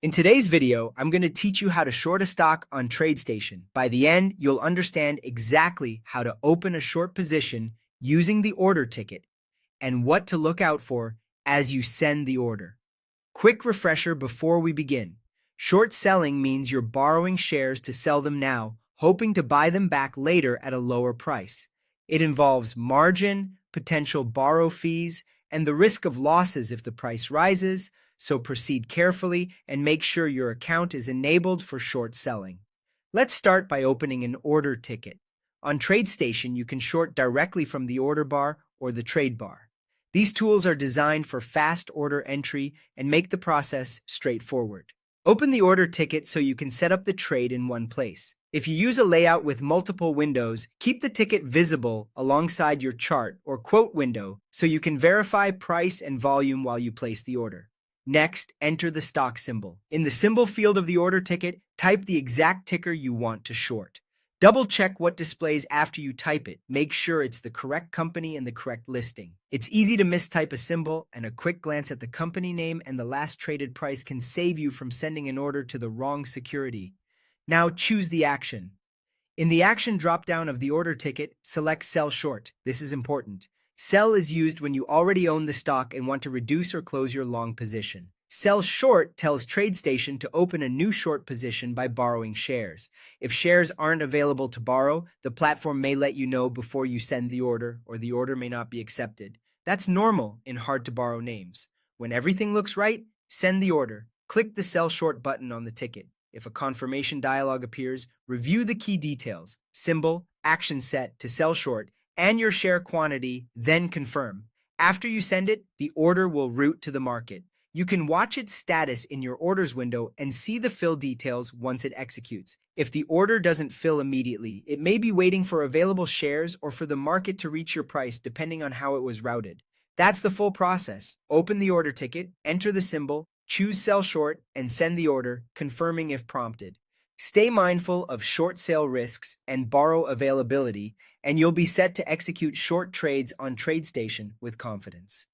In today's video, I'm going to teach you how to short a stock on Tradestation. By the end, you'll understand exactly how to open a short position using the order ticket and what to look out for as you send the order. Quick refresher before we begin. Short selling means you're borrowing shares to sell them now, hoping to buy them back later at a lower price. It involves margin, potential borrow fees, and the risk of losses if the price rises, so proceed carefully and make sure your account is enabled for short selling. Let's start by opening an order ticket. On Tradestation, you can short directly from the order bar or the trade bar. These tools are designed for fast order entry and make the process straightforward. Open the order ticket so you can set up the trade in one place. If you use a layout with multiple windows, keep the ticket visible alongside your chart or quote window so you can verify price and volume while you place the order. Next, enter the stock symbol. In the symbol field of the order ticket, type the exact ticker you want to short. Double-check what displays after you type it. Make sure it's the correct company and the correct listing. It's easy to mistype a symbol, and a quick glance at the company name and the last traded price can save you from sending an order to the wrong security. Now choose the action. In the action drop-down of the order ticket, select Sell Short. This is important. Sell is used when you already own the stock and want to reduce or close your long position. Sell Short tells Tradestation to open a new short position by borrowing shares. If shares aren't available to borrow, the platform may let you know before you send the order, or the order may not be accepted. That's normal in hard-to-borrow names. When everything looks right, send the order. Click the Sell Short button on the ticket. If a confirmation dialog appears, review the key details, symbol, action set to sell short, and your share quantity, then confirm. After you send it, the order will route to the market. You can watch its status in your orders window and see the fill details once it executes. If the order doesn't fill immediately, it may be waiting for available shares or for the market to reach your price depending on how it was routed. That's the full process. Open the order ticket, enter the symbol, choose Sell Short, and send the order, confirming if prompted. Stay mindful of short sale risks and borrow availability, and you'll be set to execute short trades on Tradestation with confidence.